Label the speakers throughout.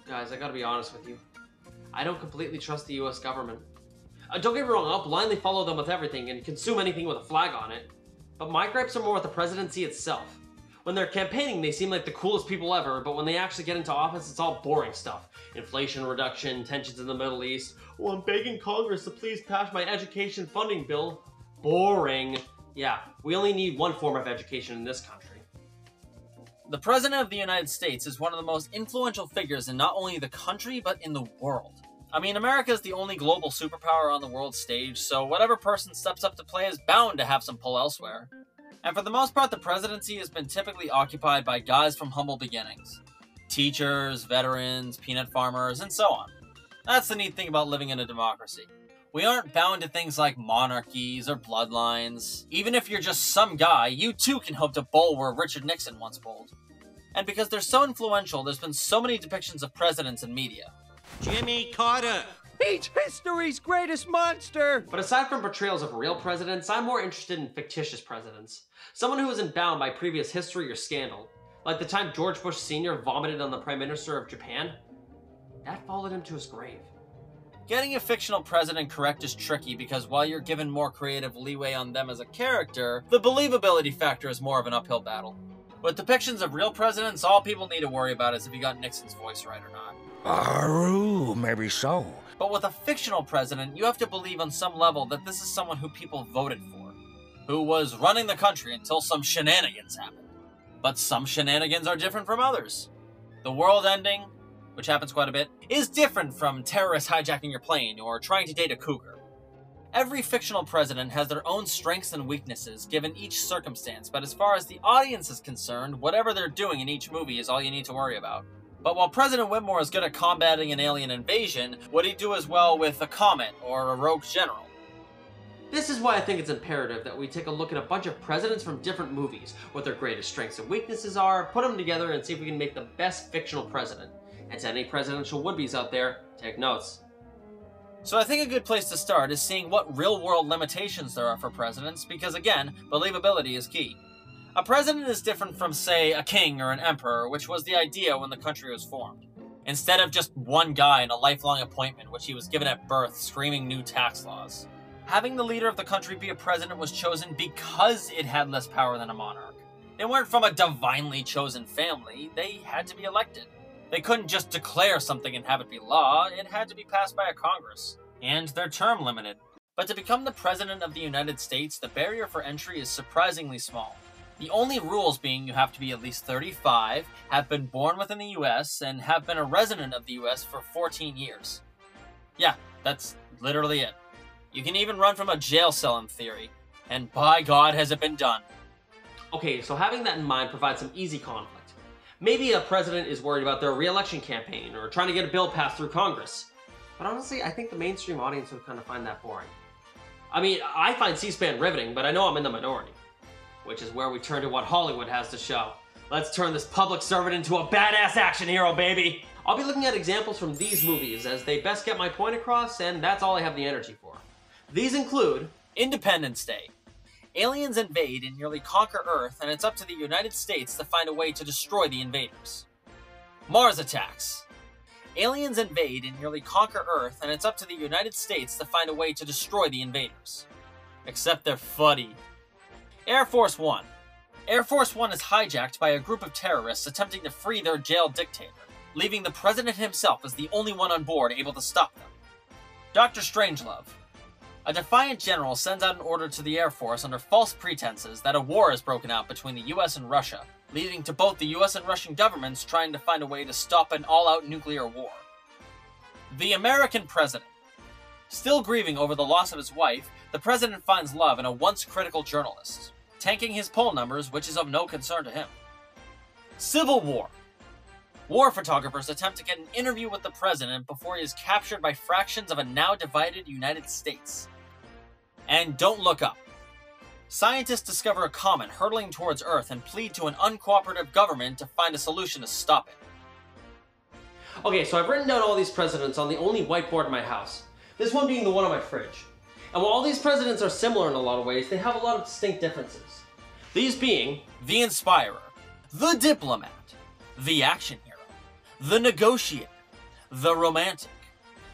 Speaker 1: Guys, I gotta be honest with you. I don't completely trust the US government. Don't get me wrong, I'll blindly follow them with everything and consume anything with a flag on it. But my gripes are more with the presidency itself. When they're campaigning, they seem like the coolest people ever, but when they actually get into office, it's all boring stuff. Inflation reduction, tensions in the Middle East. Oh, I'm begging Congress to please pass my education funding bill. Boring. Yeah, we only need one form of education in this country.
Speaker 2: The President of the United States is one of the most influential figures in not only the country, but in the world. I mean, America is the only global superpower on the world stage, so whatever person steps up to play is bound to have some pull elsewhere. And for the most part, the presidency has been typically occupied by guys from humble beginnings. Teachers, veterans, peanut farmers, and so on. That's the neat thing about living in a democracy. We aren't bound to things like monarchies or bloodlines. Even if you're just some guy, you too can hope to bowl where Richard Nixon once bowled. And because they're so influential, there's been so many depictions of presidents in media.
Speaker 3: Jimmy Carter!
Speaker 4: He's history's greatest monster!
Speaker 1: But aside from portrayals of real presidents, I'm more interested in fictitious presidents. Someone who isn't bound by previous history or scandal. Like the time George Bush Sr. vomited on the Prime Minister of Japan. That followed him to his grave.
Speaker 2: Getting a fictional president correct is tricky because while you're given more creative leeway on them as a character, the believability factor is more of an uphill battle. With depictions of real presidents, all people need to worry about is if you got Nixon's voice right or not.
Speaker 4: Maybe so.
Speaker 2: But with a fictional president, you have to believe on some level that this is someone who people voted for, who was running the country until some shenanigans happened. But some shenanigans are different from others. The world ending, which happens quite a bit, is different from terrorists hijacking your plane or trying to date a cougar. Every fictional president has their own strengths and weaknesses given each circumstance, but as far as the audience is concerned, whatever they're doing in each movie is all you need to worry about. But while President Whitmore is good at combating an alien invasion, would he do as well with a comet or a rogue general?
Speaker 1: This is why I think it's imperative that we take a look at a bunch of presidents from different movies, what their greatest strengths and weaknesses are, put them together and see if we can make the best fictional president. And to any presidential would-bes out there, take notes.
Speaker 2: So I think a good place to start is seeing what real-world limitations there are for presidents, because again, believability is key. A president is different from, say, a king or an emperor, which was the idea when the country was formed. Instead of just one guy in a lifelong appointment which he was given at birth screaming new tax laws. Having the leader of the country be a president was chosen because it had less power than a monarch. They weren't from a divinely chosen family, they had to be elected. They couldn't just declare something and have it be law, it had to be passed by a Congress. And they're term limited. But to become the President of the United States, the barrier for entry is surprisingly small. The only rules being you have to be at least 35, have been born within the US, and have been a resident of the US for 14 years. Yeah, that's literally it. You can even run from a jail cell in theory. And by God has it been done.
Speaker 1: Okay, so having that in mind provides some easy conflict. Maybe a president is worried about their re-election campaign or trying to get a bill passed through Congress. But honestly, I think the mainstream audience would kind of find that boring. I mean, I find C-SPAN riveting, but I know I'm in the minority. Which is where we turn to what Hollywood has to show. Let's turn this public servant into a badass action hero, baby! I'll be looking at examples from these movies as they best get my point across, and that's all I have the energy for. These include
Speaker 2: Independence Day. Aliens invade and nearly conquer Earth, and it's up to the United States to find a way to destroy the invaders. Mars Attacks. Aliens invade and nearly conquer Earth, and it's up to the United States to find a way to destroy the invaders. Except they're fuddy. Air Force One. Air Force One is hijacked by a group of terrorists attempting to free their jailed dictator, leaving the president himself as the only one on board able to stop them. Dr. Strangelove. A defiant general sends out an order to the Air Force under false pretenses that a war has broken out between the US and Russia, leading to both the US and Russian governments trying to find a way to stop an all-out nuclear war. The American President. Still grieving over the loss of his wife, the president finds love in a once critical journalist, tanking his poll numbers, which is of no concern to him. Civil War. War photographers attempt to get an interview with the president before he is captured by fractions of a now divided United States. And don't look up. Scientists discover a comet hurtling towards Earth and plead to an uncooperative government to find a solution to stop it.
Speaker 1: Okay, so I've written down all these presidents on the only whiteboard in my house. This one being the one on my fridge. And while all these presidents are similar in a lot of ways, they have a lot of distinct differences. These being
Speaker 2: the Inspirer, the Diplomat, the Action Hero, the Negotiator, the romantic,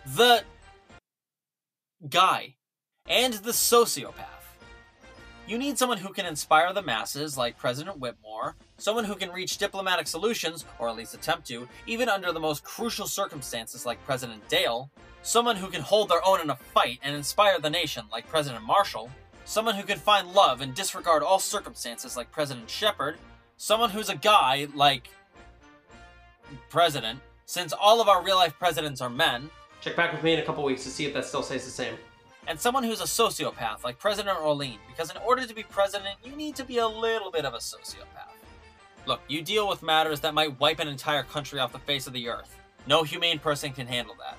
Speaker 2: the guy, and the sociopath. You need someone who can inspire the masses, like President Whitmore, someone who can reach diplomatic solutions, or at least attempt to, even under the most crucial circumstances like President Dale, someone who can hold their own in a fight and inspire the nation like President Marshall, someone who can find love and disregard all circumstances like President Shepard, someone who's a guy like President, since all of our real-life presidents are men.
Speaker 1: Check back with me in a couple weeks to see if that still stays the same.
Speaker 2: And someone who's a sociopath, like President Orlean, because in order to be president, you need to be a little bit of a sociopath. Look, you deal with matters that might wipe an entire country off the face of the earth. No humane person can handle that.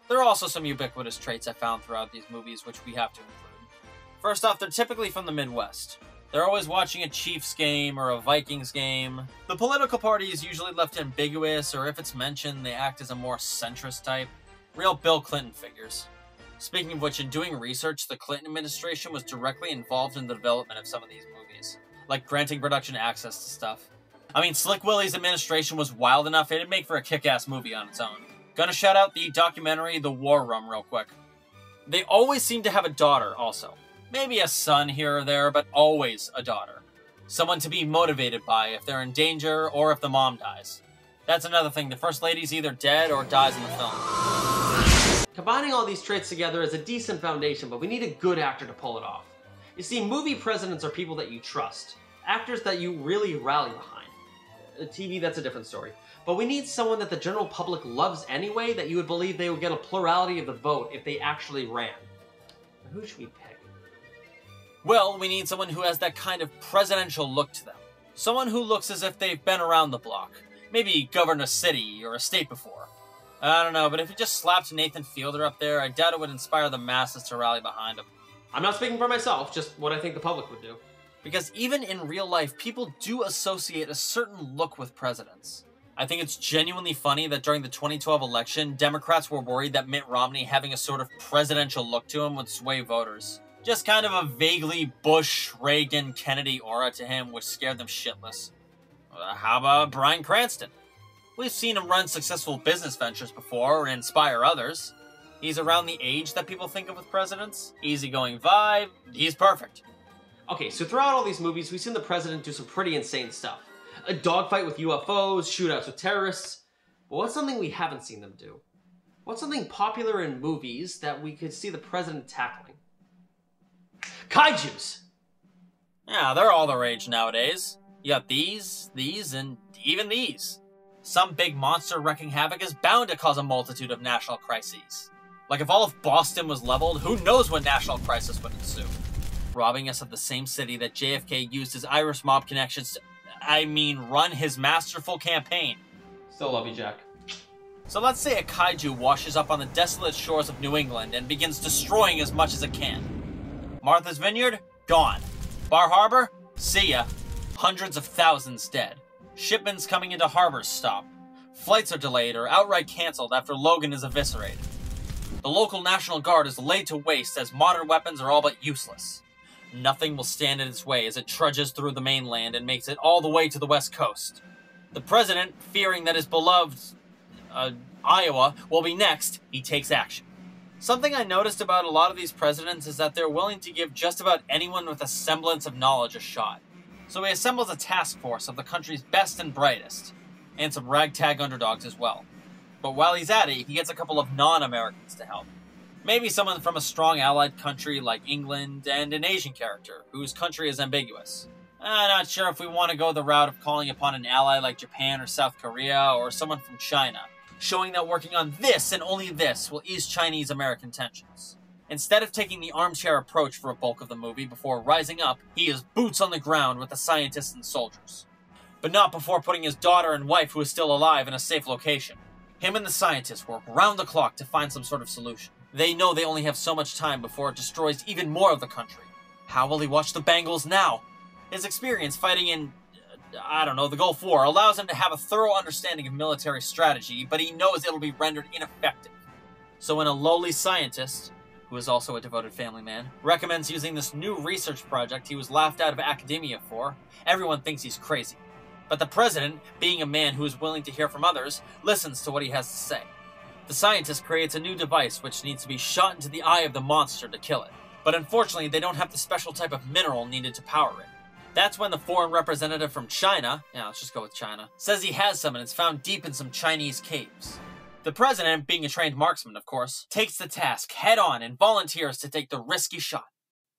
Speaker 2: There are also some ubiquitous traits I found throughout these movies which we have to include. First off, they're typically from the Midwest. They're always watching a Chiefs game or a Vikings game. The political party is usually left ambiguous, or if it's mentioned, they act as a more centrist type. Real Bill Clinton figures. Speaking of which, in doing research, the Clinton administration was directly involved in the development of some of these movies, like granting production access to stuff. I mean, Slick Willie's administration was wild enough it'd make for a kick-ass movie on its own. Gonna shout out the documentary The War Room real quick. They always seem to have a daughter, also. Maybe a son here or there, but always a daughter. Someone to be motivated by if they're in danger or if the mom dies. That's another thing, the First Lady's either dead or dies in the film.
Speaker 1: Combining all these traits together is a decent foundation, but we need a good actor to pull it off. You see, movie presidents are people that you trust. Actors that you really rally behind. TV, that's a different story. But we need someone that the general public loves anyway, that you would believe they would get a plurality of the vote if they actually ran. Who should we pick?
Speaker 2: Well, we need someone who has that kind of presidential look to them. Someone who looks as if they've been around the block. Maybe governed a city or a state before. I don't know, but if you just slapped Nathan Fielder up there, I doubt it would inspire the masses to rally behind him.
Speaker 1: I'm not speaking for myself, just what I think the public would do.
Speaker 2: Because even in real life, people do associate a certain look with presidents. I think it's genuinely funny that during the 2012 election, Democrats were worried that Mitt Romney having a sort of presidential look to him would sway voters. Just kind of a vaguely Bush, Reagan, Kennedy aura to him which scared them shitless. How about Bryan Cranston? We've seen him run successful business ventures before or inspire others. He's around the age that people think of with presidents. Easygoing vibe. He's perfect.
Speaker 1: Okay, so throughout all these movies, we've seen the president do some pretty insane stuff. A dogfight with UFOs, shootouts with terrorists. But what's something we haven't seen them do? What's something popular in movies that we could see the president tackling? Kaijus!
Speaker 2: Yeah, they're all the rage nowadays. You got these, and even these. Some big monster wreaking havoc is bound to cause a multitude of national crises. Like if all of Boston was leveled, who knows what national crisis would ensue? Robbing us of the same city that JFK used his Irish mob connections to, run his masterful campaign.
Speaker 1: Still love you, Jack.
Speaker 2: So let's say a kaiju washes up on the desolate shores of New England and begins destroying as much as it can. Martha's Vineyard? Gone. Bar Harbor? See ya. Hundreds of thousands dead. Shipments coming into harbors stop. Flights are delayed or outright cancelled after Logan is eviscerated. The local National Guard is laid to waste as modern weapons are all but useless. Nothing will stand in its way as it trudges through the mainland and makes it all the way to the West Coast. The president, fearing that his beloved, Iowa will be next, he takes action. Something I noticed about a lot of these presidents is that they're willing to give just about anyone with a semblance of knowledge a shot. So he assembles a task force of the country's best and brightest, and some ragtag underdogs as well. But while he's at it, he gets a couple of non-Americans to help. Maybe someone from a strong allied country like England, and an Asian character, whose country is ambiguous. I'm not sure if we want to go the route of calling upon an ally like Japan or South Korea, or someone from China, showing that working on this and only this will ease Chinese-American tensions. Instead of taking the armchair approach for a bulk of the movie before rising up, he is boots on the ground with the scientists and soldiers. But not before putting his daughter and wife, who is still alive, in a safe location. Him and the scientists work round the clock to find some sort of solution. They know they only have so much time before it destroys even more of the country. How will he watch the Bengals now? His experience fighting in, the Gulf War allows him to have a thorough understanding of military strategy, but he knows it'll be rendered ineffective. So when a lowly scientist, who is also a devoted family man, recommends using this new research project he was laughed out of academia for, everyone thinks he's crazy. But the president, being a man who is willing to hear from others, listens to what he has to say. The scientist creates a new device which needs to be shot into the eye of the monster to kill it. But unfortunately, they don't have the special type of mineral needed to power it. That's when the foreign representative from China, yeah, let's just go with China, says he has some and it's found deep in some Chinese caves. The president, being a trained marksman of course, takes the task head on and volunteers to take the risky shot.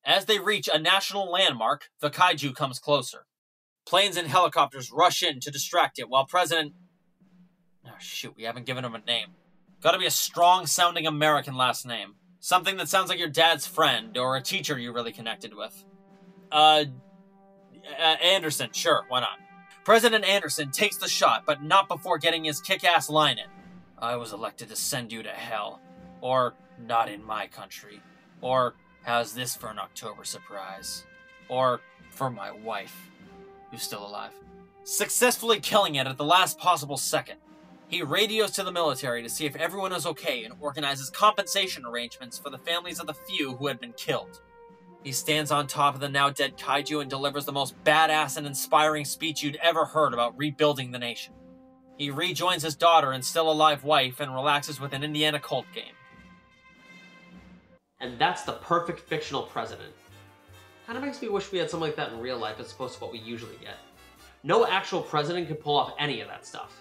Speaker 2: As they reach a national landmark, the Kaiju comes closer. Planes and helicopters rush in to distract it while President... Oh shoot, we haven't given him a name. Gotta be a strong-sounding American last name. Something that sounds like your dad's friend, or a teacher you really connected with. Anderson, sure, why not? President Anderson takes the shot, but not before getting his kick-ass line in. I was elected to send you to hell. Or, not in my country. Or, how's this for an October surprise? Or, for my wife, who's still alive. Successfully killing it at the last possible second. He radios to the military to see if everyone is okay and organizes compensation arrangements for the families of the few who had been killed. He stands on top of the now dead Kaiju and delivers the most badass and inspiring speech you'd ever heard about rebuilding the nation. He rejoins his daughter and still alive wife and relaxes with an Indiana Colt game.
Speaker 1: And that's the perfect fictional president. Kinda makes me wish we had something like that in real life as opposed to what we usually get. No actual president could pull off any of that stuff.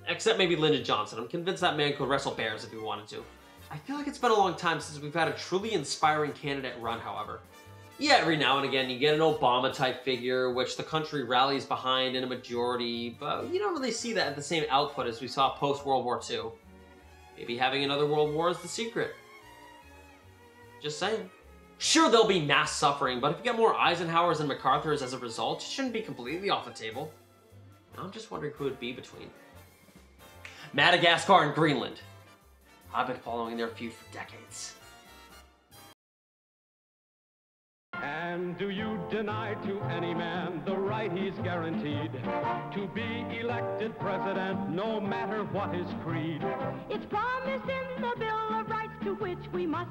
Speaker 1: Except maybe Lyndon Johnson. I'm convinced that man could wrestle bears if he wanted to. I feel like it's been a long time since we've had a truly inspiring candidate run, however. Yeah, every now and again you get an Obama-type figure, which the country rallies behind in a majority, but you don't really see that at the same output as we saw post-World War II. Maybe having another world war is the secret. Just saying. Sure, there'll be mass suffering, but if you get more Eisenhowers and MacArthurs as a result, it shouldn't be completely off the table. Now I'm just wondering who it'd be between Madagascar and Greenland. I've been following their feud for decades.
Speaker 5: And do you deny to any man the right he's guaranteed to be elected president, no matter what his creed?
Speaker 6: It's promised in the Bill of Rights to which we must